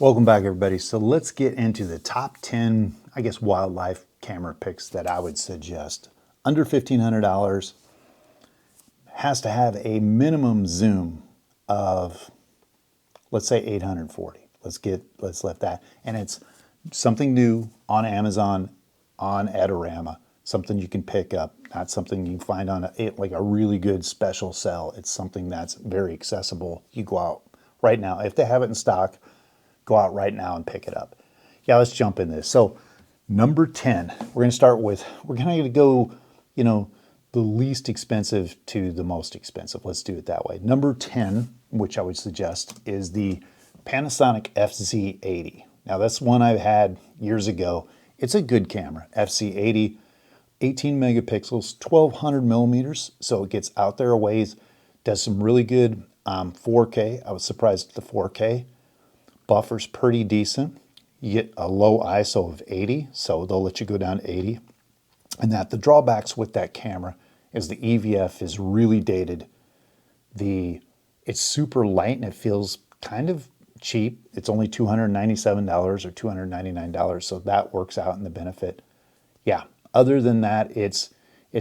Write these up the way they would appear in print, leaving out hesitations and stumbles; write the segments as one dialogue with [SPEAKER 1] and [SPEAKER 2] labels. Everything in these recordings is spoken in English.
[SPEAKER 1] Welcome back, everybody. So let's get into the top 10, I guess, wildlife camera picks that I would suggest. Under $1,500, has to have a minimum zoom of, let's say, 840. Let's lift that. And it's something new on Amazon, on Adorama, something you can pick up, not something you can find on like a really good special sell. It's something that's very accessible. You go out right now. If they have it in stock, go out right now and pick it up. Yeah, let's jump in this. So number 10, we're going to go, the least expensive to the most expensive. Let's do it that way. Number 10, which I would suggest, is the Panasonic FZ80. Now that's one I've had years ago. It's a good camera. FZ80, 18 megapixels, 1200 millimeters. So it gets out there a ways, does some really good 4K. I was surprised at the 4K. Buffer's pretty decent. You get a low ISO of 80, so they'll let you go down to 80. And the drawbacks with that camera is the EVF is really dated. It's super light and it feels kind of cheap. It's only $297 or $299, so that works out in the benefit. Yeah, other than that, it's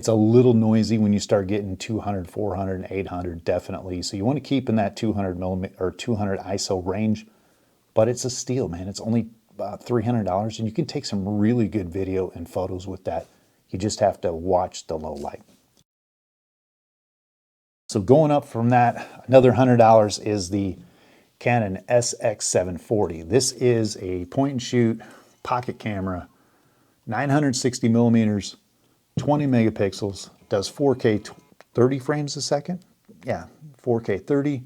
[SPEAKER 1] a little noisy when you start getting 200, 400, and 800, definitely. So you want to keep in that 200 millimeter or 200 ISO range. But it's a steal, man. It's only about $300, and you can take some really good video and photos with that. You just have to watch the low light. So going up from that, another $100 is the Canon SX740. This is a point-and-shoot pocket camera, 960 millimeters, 20 megapixels, does 4K 30 frames a second. Yeah, 4K 30.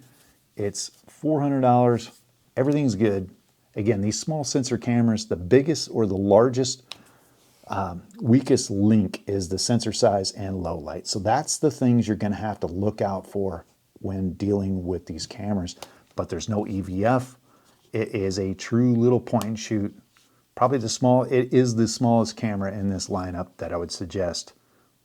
[SPEAKER 1] It's $400. Everything's good. Again, these small sensor cameras, the biggest or the largest, weakest link is the sensor size and low light. So that's the things you're going to have to look out for when dealing with these cameras. But there's no EVF. It is a true little point and shoot. Probably it is the smallest camera in this lineup that I would suggest.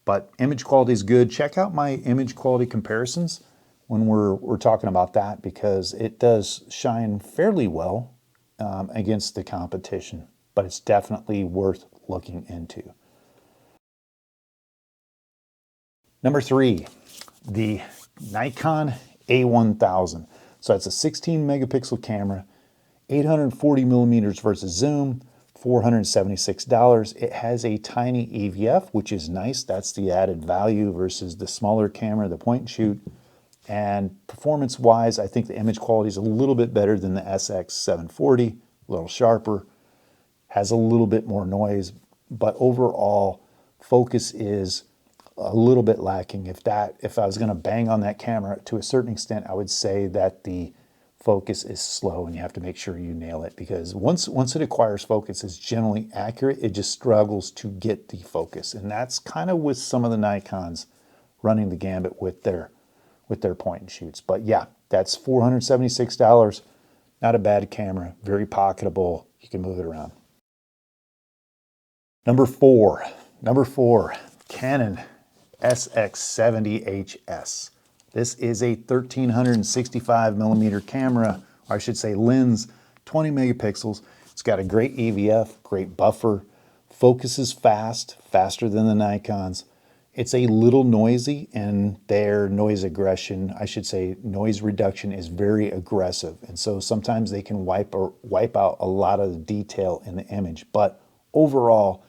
[SPEAKER 1] But image quality is good. Check out my image quality comparisons when we're talking about that, because it does shine fairly well against the competition, but it's definitely worth looking into. Number 3, the Nikon A1000. So it's a 16 megapixel camera, 840 millimeters versus zoom, $476. It has a tiny EVF, which is nice. That's the added value versus the smaller camera, the point and shoot. And performance-wise, I think the image quality is a little bit better than the SX740, a little sharper, has a little bit more noise, but overall, focus is a little bit lacking. If I was going to bang on that camera to a certain extent, I would say that the focus is slow, and you have to make sure you nail it, because once it acquires focus, it's generally accurate. It just struggles to get the focus, and that's kind of with some of the Nikons running the gambit with their point and shoots. But yeah, that's $476. Not a bad camera, very pocketable. You can move it around. Number four, Canon SX70H. This is a 1365 millimeter camera, or I should say lens, 20 megapixels. It's got a great EVF, great buffer, focuses faster than the Nikons. It's a little noisy, and their noise aggression, I should say noise reduction, is very aggressive. And so sometimes they can wipe out a lot of the detail in the image. But overall,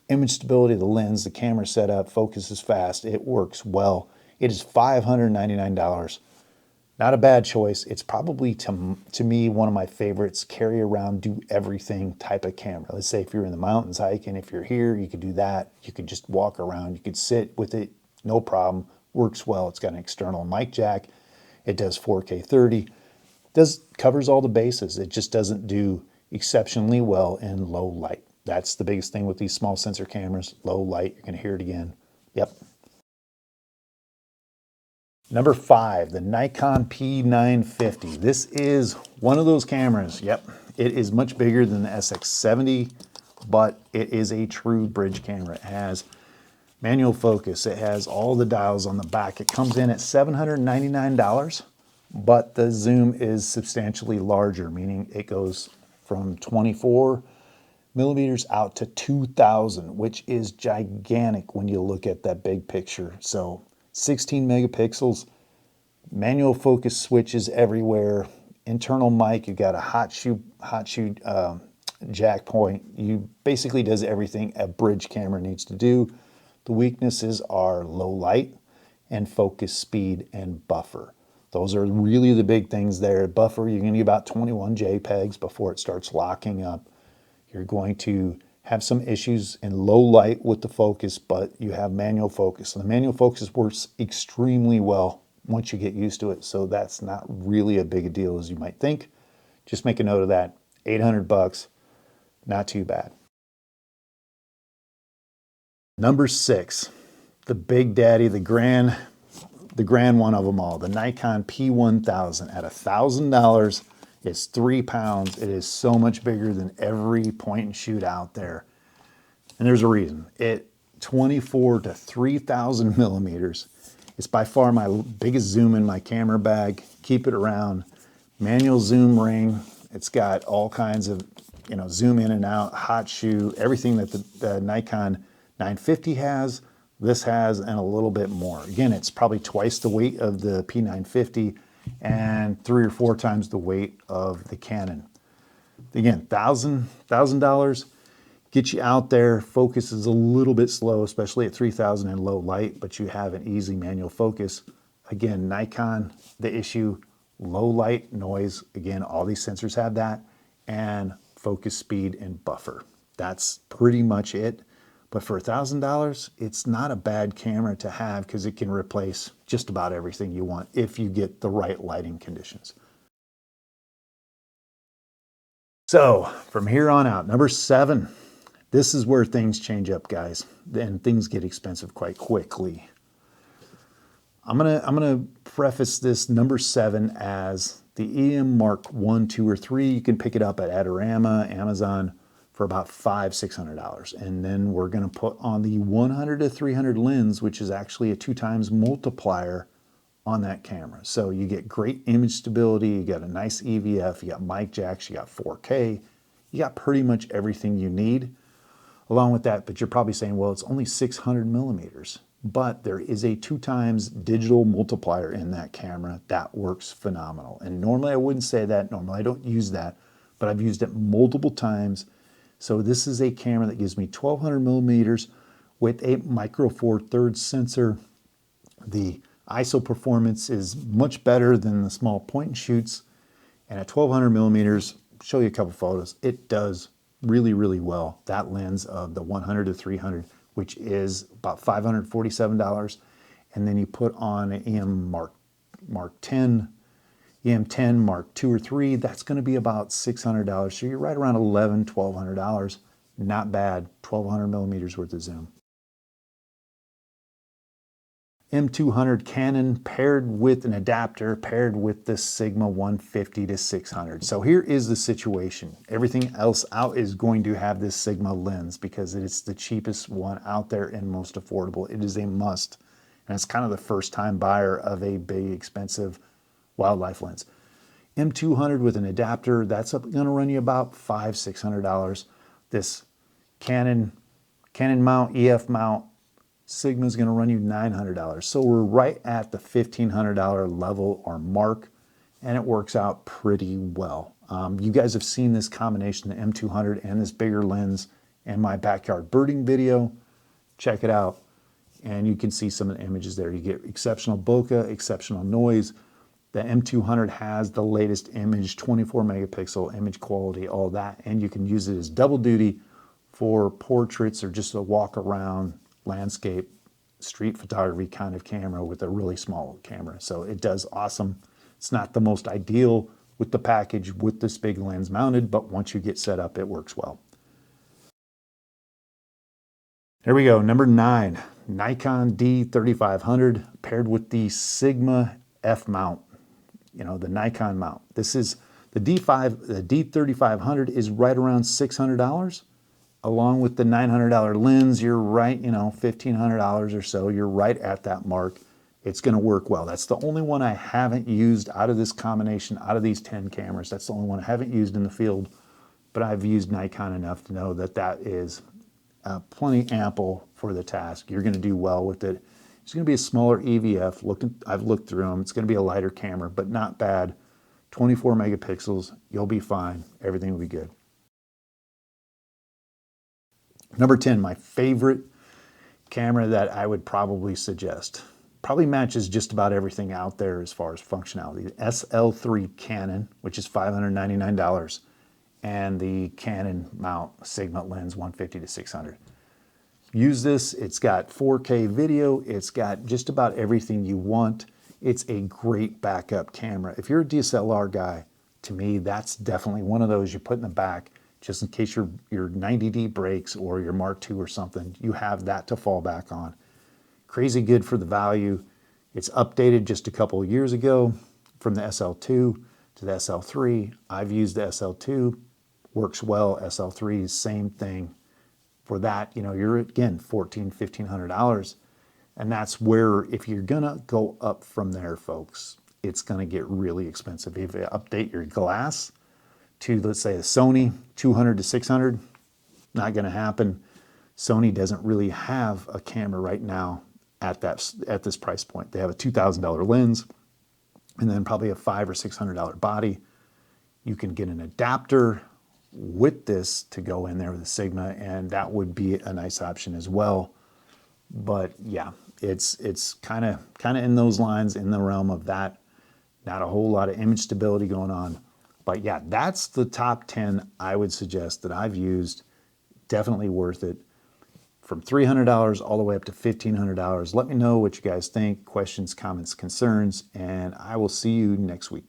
[SPEAKER 1] image stability of the lens, the camera setup, focus is fast, it works well. It is $599. Not a bad choice. It's probably, to me, one of my favorites. Carry around, do everything type of camera. Let's say if you're in the mountains hiking, if you're here, you could do that. You could just walk around. You could sit with it, no problem. Works well. It's got an external mic jack. It does 4K 30. Covers all the bases. It just doesn't do exceptionally well in low light. That's the biggest thing with these small sensor cameras. Low light. You're going to hear it again. Yep. Number 5, the Nikon P950. This is one of those cameras. Yep, it is much bigger than the SX70, but it is a true bridge camera. It has manual focus. It has all the dials on the back. It comes in at $799, but the zoom is substantially larger, meaning it goes from 24 millimeters out to 2000, which is gigantic when you look at that big picture. So 16 megapixels, manual focus switches everywhere, internal mic, you got a hot shoe jack point. You basically does everything a bridge camera needs to do. The weaknesses are low light and focus speed and buffer. Those are really the big things there. Buffer, you're going to get about 21 JPEGs before it starts locking up. You're going to have some issues in low light with the focus, but you have manual focus. And the manual focus works extremely well once you get used to it. So that's not really a big a deal as you might think. Just make a note of that. 800 bucks, not too bad. Number 6, the big daddy, the grand one of them all, the Nikon P1000 at $1,000. It's 3 pounds. It is so much bigger than every point and shoot out there. And there's a reason. It 24 to 3,000 millimeters. It's by far my biggest zoom in my camera bag. Keep it around. Manual zoom ring. It's got all kinds of, zoom in and out, hot shoe, everything that the Nikon 950 has, this has, and a little bit more. Again, it's probably twice the weight of the P950 and 3 or 4 times the weight of the Canon. Again, $1,000 get you out there. Focus is a little bit slow, especially at 3000 in low light, but you have an easy manual focus. Again, Nikon, the issue, low light, noise. Again, all these sensors have that, and focus speed and buffer. That's pretty much it. But for $1,000, it's not a bad camera to have because it can replace just about everything you want if you get the right lighting conditions. So from here on out, number 7, this is where things change up, guys, and things get expensive quite quickly. I'm gonna preface this number 7 as the EM Mark 1, 2, or 3. You can pick it up at Adorama, Amazon, for about $500–600. And then we're gonna put on the 100 to 300 lens, which is actually a 2x multiplier on that camera. So you get great image stability, you got a nice EVF, you got mic jacks, you got 4K, you got pretty much everything you need along with that. But you're probably saying, well, it's only 600 millimeters. But there is a 2x digital multiplier in that camera that works phenomenal. And normally I wouldn't say that, normally I don't use that, but I've used it multiple times. So this is a camera that gives me 1200 millimeters with a micro four thirds sensor. The ISO performance is much better than the small point and shoots. And at 1200 millimeters, show you a couple photos, it does really, really well. That lens of the 100 to 300, which is about $547. And then you put on an EM Mark 10, EM10 Mark 2 or 3, that's going to be about $600. So you're right around $1,100–$1,200. Not bad, 1200 millimeters worth of zoom. M200 Canon paired with an adapter, paired with the Sigma 150–600. So here is the situation. Everything else out is going to have this Sigma lens because it's the cheapest one out there and most affordable. It is a must. And it's kind of the first time buyer of a big, expensive wildlife lens. M200 with an adapter, that's going to run you about $500–600. This Canon mount, EF mount, Sigma is going to run you $900. So we're right at the $1,500 level or mark, and it works out pretty well. You guys have seen this combination, the M200 and this bigger lens, in my backyard birding video. Check it out, and you can see some of the images there. You get exceptional bokeh, exceptional noise. The M200 has the latest image, 24 megapixel image quality, all that, and you can use it as double duty for portraits or just a walk around, landscape, street photography kind of camera with a really small camera. So it does awesome. It's not the most ideal with the package with this big lens mounted, but once you get set up, it works well. There we go, number 9, Nikon D3500 paired with the Sigma F mount, the Nikon mount. This is the D3500 is right around $600. Along with the $900 lens, you're right, $1,500 or so. You're right at that mark. It's going to work well. That's the only one I haven't used out of this combination, out of these 10 cameras. That's the only one I haven't used in the field but I've used Nikon enough to know that that is plenty ample for the task. You're going to do well with it. It's going to be a smaller EVF. I've looked through them. It's going to be a lighter camera, but not bad. 24 megapixels. You'll be fine. Everything will be good. Number 10, my favorite camera that I would probably suggest. Probably matches just about everything out there as far as functionality. The SL3 Canon, which is $599, and the Canon mount Sigma lens 150 to 600. Use this. It's got 4K video. It's got just about everything you want. It's a great backup camera. If you're a DSLR guy, to me, that's definitely one of those you put in the back just in case your 90D breaks or your Mark II or something. You have that to fall back on. Crazy good for the value. It's updated just a couple of years ago from the SL2 to the SL3. I've used the SL2. Works well. SL3 same thing. For that, you know, you're again $1,400, $1,500, and that's where if you're gonna go up from there, folks, it's gonna get really expensive. If you update your glass to, let's say, a Sony 200 to 600, not gonna happen. Sony doesn't really have a camera right now at this price point. They have a $2,000 lens, and then probably a $500 or $600 body. You can get an adapter with this to go in there with the Sigma, and that would be a nice option as well. But yeah, it's kind of in those lines, in the realm of that. Not a whole lot of image stability going on. But yeah, that's the top 10 I would suggest that I've used. Definitely worth it. From $300 all the way up to $1,500. Let me know what you guys think, questions, comments, concerns, and I will see you next week.